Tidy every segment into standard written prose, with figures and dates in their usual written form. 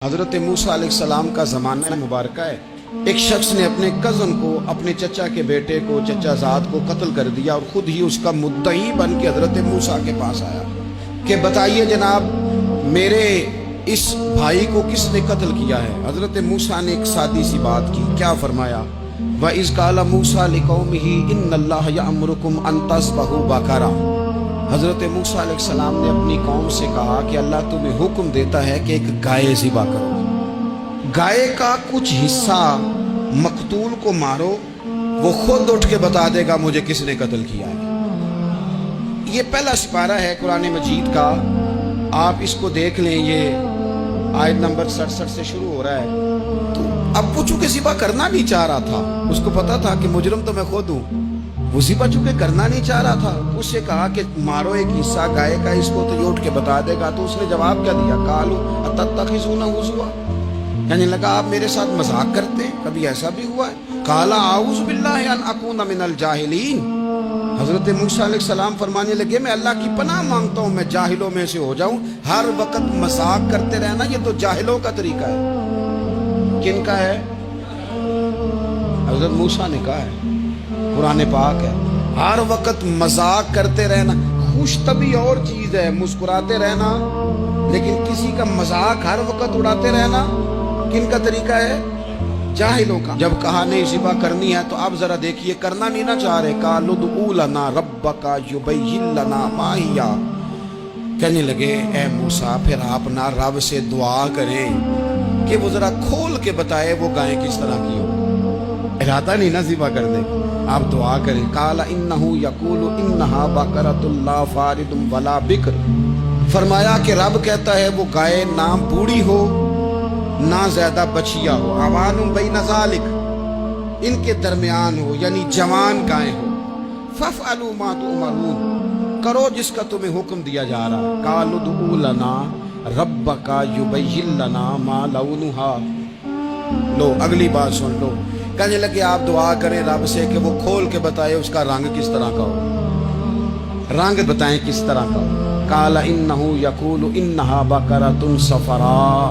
حضرت موسیٰ علیہ السلام کا زمانہ مبارکہ ہے۔ ایک شخص نے اپنے کزن کو، اپنے چچا کے بیٹے کو، چچا زاد کو قتل کر دیا اور خود ہی اس کا مدعی بن کے حضرت موسیٰ کے پاس آیا کہ بتائیے جناب میرے اس بھائی کو کس نے قتل کیا ہے؟ حضرت موسیٰ نے ایک سادی سی بات کی، کیا فرمایا؟ وَإِذْ قَالَ مُوسَىٰ لِقَوْمِهِ إِنَّ اللَّهَ يَأْمُرُكُمْ أَن تَذْبَحُوا بَقَرَةً۔ حضرت موسیٰ علیہ السلام نے اپنی قوم سے کہا کہ اللہ تمہیں حکم دیتا ہے کہ ایک گائے ذبح کرو، گائے کا کچھ حصہ مقتول کو مارو، وہ خود اٹھ کے بتا دے گا مجھے کس نے قتل کیا ہے۔ یہ پہلا سپارہ ہے قرآن مجید کا، آپ اس کو دیکھ لیں، یہ آیت نمبر 67 سے شروع ہو رہا ہے۔ تو اب وہ چونکہ ذبح کرنا نہیں چاہ رہا تھا، اس کو پتا تھا کہ مجرم تو میں خود ہوں، وہ ذبح چونکہ کرنا نہیں چاہ رہا تھا، اس سے کہا کہ مارو ایک حصہ گائے کا، اس کو تو یہ اٹھ کے بتا دے گا۔ تو اس نے جواب کیا دیا؟ قالوا اتتخذون ہزوا، کہنے لگا آپ میرے ساتھ مذاق کرتے ہیں، کبھی ایسا بھی ہوا ہے؟ قال اعوذ باللہ ان اکون من الجاہلین۔ حضرت موسیٰ علیہ السلام فرمانے لگے میں اللہ کی پناہ مانگتا ہوں میں جاہلوں میں سے ہو جاؤں۔ ہر وقت مذاق کرتے رہنا یہ تو جاہلوں کا طریقہ ہے۔ کن کا ہے؟ حضرت موسیٰ نے کہا ہے، قرآن پاک ہے، ہر وقت مذاق کرتے رہنا۔ خوش طبعی اور چیز ہے، مسکراتے رہنا، لیکن کسی کا مذاق ہر وقت اڑاتے رہنا کن کا طریقہ ہے؟ جاہلوں کا۔ جب کہا نہیں ذبح کرنی ہے تو اب ذرا دیکھیے، کرنا نہیں نہ چاہ رہے، قالوا ادع لنا ربک یبین لنا ما ہی، کہنے لگے اے موسیٰ پھر آپ نہ رب سے دعا کریں کہ وہ ذرا کھول کے بتائے وہ گائے کس طرح کی ہو۔ ارادہ نہیں نہ ذبح کر دیں، آپ دعا کریں۔ قال انہ یقول انہا بقرۃ لا فارض ولا بکر، فرمایا کہ رب کہتا ہے وہ گائے نہ بوڑھی ہو نہ زیادہ بچیا ہو، عوان بین ذالک، ان کے درمیان ہو، یعنی جوان گائے ہو۔ فافعلوا ما تؤمرون، کرو جس کا تمہیں حکم دیا جا رہا ہے۔ قالوا ادع لنا ربک یبین لنا ما لونھا۔ لو اگلی بات سن لو، کہنے لگے آپ دعا کریں رب سے کہ وہ کھول کے بتائے اس کا رنگ کس طرح کا ہو، رنگ بتائیں کس طرح کا ہو۔ قال انہ یقول انہا بقرۃ صفراء،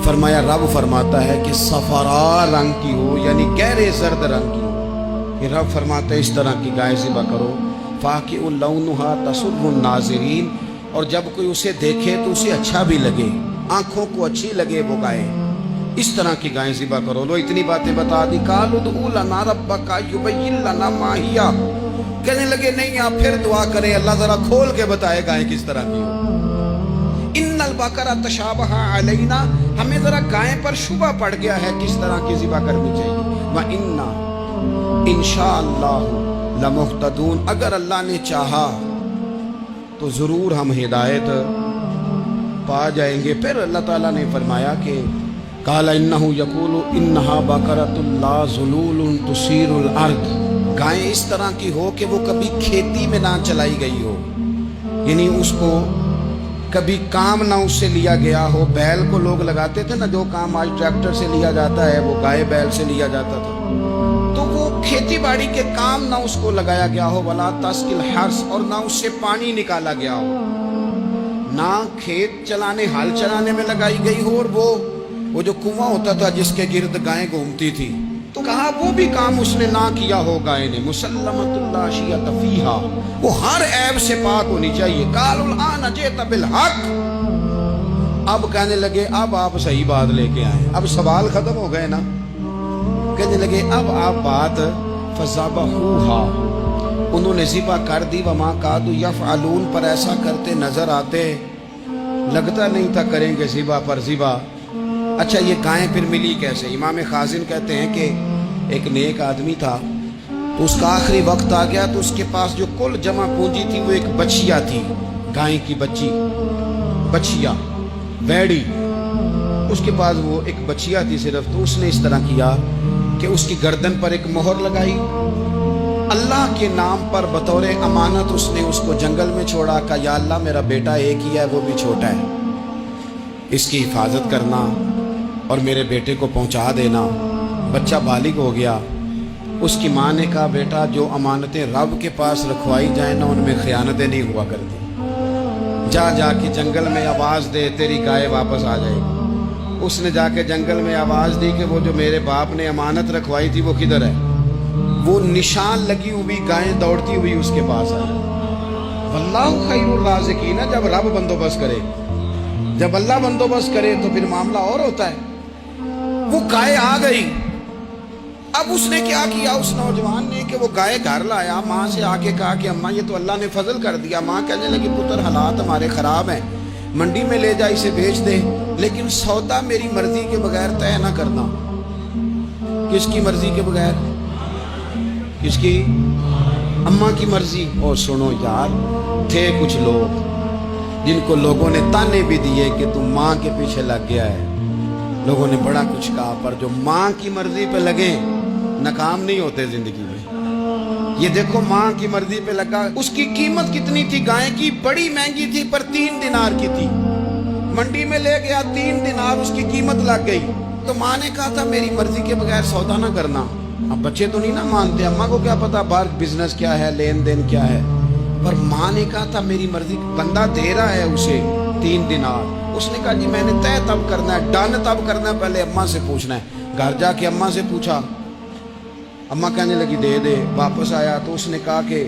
فرمایا رب فرماتا ہے کہ صفراء رنگ کی ہو، یعنی گہرے زرد رنگ کی ہو۔ یہ رب فرماتا ہے اس طرح کی گائے ذبح کرو۔ فاقع لونھا تسر الناظرین، اور جب کوئی اسے دیکھے تو اسے اچھا بھی لگے، آنکھوں کو اچھی لگے وہ گائے، اس طرح کی گائیں ذبح کرو۔ لو اتنی باتیں بتا دی۔ قالوا ادع لنا ربک یبین لنا ما ہی، کہنے لگے نہیں آپ پھر دعا کریں اللہ ذرا کھول کے بتائے گائیں کس طرح کی ہو۔ ان البقرہ تشابہ علینا، ہمیں ذرا گائیں پر شبہ پڑ گیا ہے کس طرح کی ذبح کرنی چاہیے۔ وَإِنَّا إِنشَاءَ لَمُهْتَدُونَ، اگر اللہ نے چاہا تو ضرور ہم ہدایت پا جائیں گے۔ پھر اللہ تعالیٰ نے فرمایا کہ قال انہ یقول انہا بقرۃ لا ذلول تثیر الارض، گائیں اس طرح کی ہو کہ وہ کبھی کھیتی میں نہ چلائی گئی ہو، یعنی اس کو کبھی کام نہ اس سے لیا گیا ہو۔ بیل کو لوگ لگاتے تھے نا، جو کام آج ٹریکٹر سے لیا جاتا ہے وہ گائے بیل سے لیا جاتا تھا، تو وہ کھیتی باڑی کے کام نہ اس کو لگایا گیا ہو۔ ولا تسقی الحرث، اور نہ اس سے پانی نکالا گیا ہو، نہ کھیت چلانے ہل چلانے میں لگائی گئی ہو، اور وہ جو کنواں ہوتا تھا جس کے گرد گائیں گھومتی تھی، تو کہا وہ بھی کام اس نے نہ کیا ہو گائے نے۔ مسلمۃ لا شیۃ فیہا، وہ ہر عیب سے پاک ہونی چاہیے۔ قالوا الآن جئت بالحق، اب کہنے لگے اب آپ صحیح بات لے کے آئے، اب سوال ختم ہو گئے نا، کہنے لگے اب آپ بات فذبحوہا، انہوں نے ذبح کر دی۔ وما کادوا یفعلون، پر ایسا کرتے نظر آتے، لگتا نہیں تھا کریں گے ذبح پر ذبح۔ اچھا یہ گائیں پھر ملی کیسے؟ امام خازن کہتے ہیں کہ ایک نیک آدمی تھا، تو اس کا آخری وقت آ گیا تو اس کے پاس جو کل جمع پونجی تھی وہ ایک بچیا تھی، گائیں کی بچی، بچیا ویڑی، اس کے پاس وہ ایک بچیا تھی صرف۔ تو اس نے اس طرح کیا کہ اس کی گردن پر ایک مہر لگائی، اللہ کے نام پر بطور امانت اس نے اس کو جنگل میں چھوڑا، کہا یا اللہ میرا بیٹا ایک ہی ہے وہ بھی چھوٹا ہے، اس کی حفاظت کرنا اور میرے بیٹے کو پہنچا دینا۔ بچہ بالغ ہو گیا، اس کی ماں نے کہا بیٹا جو امانتیں رب کے پاس رکھوائی جائیں نا ان میں خیانتیں نہیں ہوا کرتی، جا کے جنگل میں آواز دے تیری گائے واپس آ جائے گی۔ اس نے جا کے جنگل میں آواز دی کہ وہ جو میرے باپ نے امانت رکھوائی تھی وہ کدھر ہے؟ وہ نشان لگی ہوئی گائیں دوڑتی ہوئی اس کے پاس آئی۔ واللہ خیر الرازقین، جب رب بندوبست کرے، جب اللہ بندوبست کرے تو پھر معاملہ اور ہوتا ہے۔ وہ گائے آ گئی۔ اب اس نے کیا کیا اس نوجوان نے کہ وہ گائے گھر لایا، ماں سے آ کے کہا کہ اماں یہ تو اللہ نے فضل کر دیا۔ ماں کہنے لگی پتر حالات ہمارے خراب ہیں، منڈی میں لے جا اسے بیچ دے، لیکن سودا میری مرضی کے بغیر طے نہ کرنا۔ کس کی مرضی کے بغیر؟ کس کی؟ اماں کی مرضی۔ اور سنو یار، تھے کچھ لوگ جن کو لوگوں نے تانے بھی دیے کہ تم ماں کے پیچھے لگ گیا ہے، لوگوں نے بڑا کچھ کہا، پر جو ماں کی مرضی پہ لگے ناکام نہیں ہوتے زندگی میں۔ یہ دیکھو ماں کی مرضی پہ لگا۔ اس کی قیمت کتنی تھی گائے کی؟ بڑی مہنگی تھی، پر 3 دینار کی تھی۔ منڈی میں لے گیا، 3 دینار اس کی قیمت لگ گئی۔ تو ماں نے کہا تھا میری مرضی کے بغیر سودا نہ کرنا۔ اب بچے تو نہیں نہ مانتے، اماں کو کیا پتا باہر بزنس کیا ہے، لین دین کیا ہے، پر ماں نے کہا تھا میری مرضی۔ بندہ دے رہا ہے اسے 3 دینار، اس نے کہا جی میں نے طے تب کرنا ہے، ڈن تب کرنا ہے، پہلے اماں سے پوچھنا ہے۔ گھر جا کے اماں سے پوچھا، اماں کہنے لگی دے دے۔ واپس آیا تو اس نے کہا کہ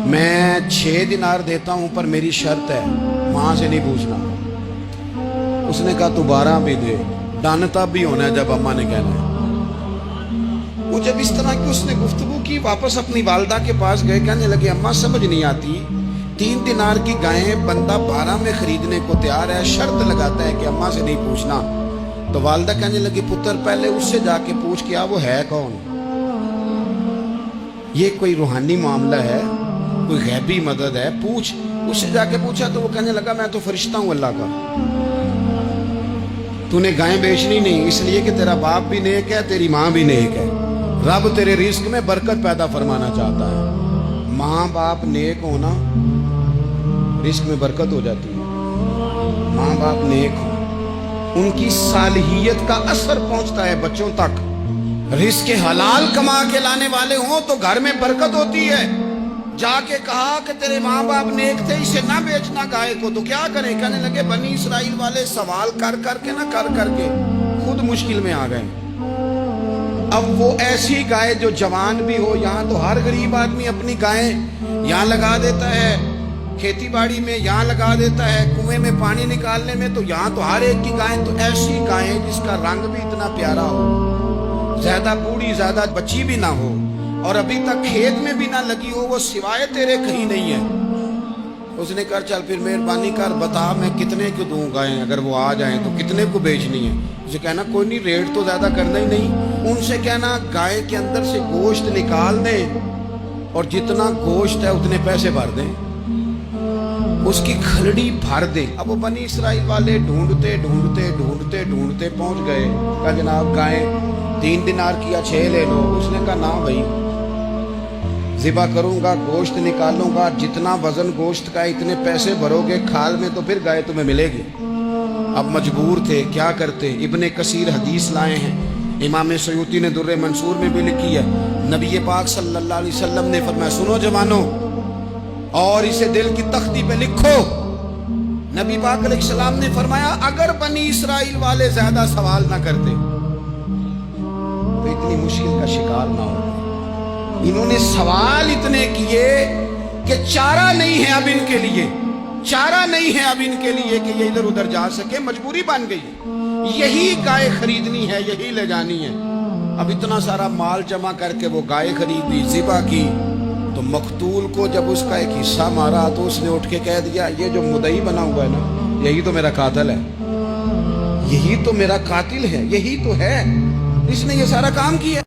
میں 6 دینار دیتا ہوں پر میری شرط ہے، ماں سے نہیں پوچھنا۔ اس نے کہا تو 12 بھی دے، ڈن تب بھی ہونا ہے جب اماں نے کہنا ہے۔ وہ جب اس طرح کی اس نے گفتگو کی، واپس اپنی والدہ کے پاس گئے، کہنے لگے اماں سمجھ نہیں آتی، 3 دینار کی گائیں بندہ 12 میں خریدنے کو تیار ہے، شرط لگاتا ہے کہ اماں سے نہیں پوچھنا۔ تو والدہ کہنے لگی پتر پہلے اس سے جا کے پوچھ کیا وہ ہے کون؟ یہ کوئی روحانی معاملہ ہے، کوئی غیبی مدد ہے، پوچھ۔ اس سے جا کے پوچھا تو وہ کہنے لگا میں تو فرشتہ ہوں اللہ کا، تو نے گائیں بیچنی نہیں، اس لیے کہ تیرا باپ بھی نیک ہے، تیری ماں بھی نیک ہے، رب تیرے رزق میں برکت پیدا فرمانا چاہتا ہے۔ ماں باپ نیک ہونا، رزق میں برکت ہو جاتی ہے۔ ماں باپ نیک ہو، ان کی صالحیت کا اثر پہنچتا ہے بچوں تک۔ رزق حلال کما کے لانے والے ہوں تو گھر میں برکت ہوتی ہے۔ جا کے کہا کہ تیرے ماں باپ نیک تھے، اسے نہ بیچنا گائے کو، تو کیا کریں؟ کہنے لگے بنی اسرائیل والے سوال کر کر کے خود مشکل میں آ گئے۔ اب وہ ایسی گائے جو جوان بھی ہو، یہاں تو ہر غریب آدمی اپنی گائیں یہاں لگا دیتا ہے، کھیتی باڑی میں یہاں لگا دیتا ہے، کنویں میں پانی نکالنے میں تو یہاں تو ہر ایک کی گائیں، تو ایسی گائیں جس کا رنگ بھی اتنا پیارا ہو، زیادہ بوڑھی زیادہ بچی بھی نہ ہو، اور ابھی تک کھیت میں بھی نہ لگی ہو، وہ سوائے تیرے کہیں نہیں ہے۔ اس نے کہا چل پھر مہربانی کر بتا میں کتنے کو دوں گائیں، اگر وہ آ جائیں تو کتنے کو بیچنی ہے؟ اسے کہنا کوئی نہیں، ریٹ تو زیادہ کرنا ہی نہیں، ان سے کہنا گائے کے اندر سے گوشت نکال دیں اور جتنا گوشت ہے اتنے پیسے بھر دیں، اس کی کھلڑی بھر دیں۔ اب وہ بنی اسرائیل والے ڈھونڈتے ڈھونڈتے ڈھونڈتے ڈھونڈتے پہنچ گئے، کہا جناب گائیں 3 دینار کی یا 6 لے لو۔ اس نے کہا نہ بھائی، ذبح کروں گا، گوشت نکالوں گا، جتنا وزن گوشت کا اتنے پیسے بھرو گے کھال میں تو پھر گائے تمہیں ملے گی۔ اب مجبور تھے، کیا کرتے؟ ابن کثیر حدیث لائے ہیں، امام سیوطی نے در منصور میں بھی لکھی ہے، نبی پاک صلی اللہ علیہ وسلم نے فرمایا سنو جوانو اور اسے دل کی تختی پہ لکھو، نبی پاک علیہ السلام نے فرمایا اگر بنی اسرائیل والے زیادہ سوال نہ کرتے تو اتنی مشکل کا شکار نہ ہو۔ انہوں نے سوال اتنے کیے کہ چارہ نہیں ہے اب ان کے لیے، چارہ نہیں ہے اب ان کے لیے کہ یہ ادھر ادھر جا سکے، مجبوری بن گئی، یہی گائے خریدنی ہے، یہی لے جانی ہے۔ اب اتنا سارا مال جمع کر کے وہ گائے خریدی، ذبح کی، تو مقتول کو جب اس کا ایک حصہ مارا تو اس نے اٹھ کے کہہ دیا یہ جو مدعی بنا ہوا ہے نا، یہی تو میرا قاتل ہے، یہی تو میرا قاتل ہے، یہی تو ہے، اس نے یہ سارا کام کیا۔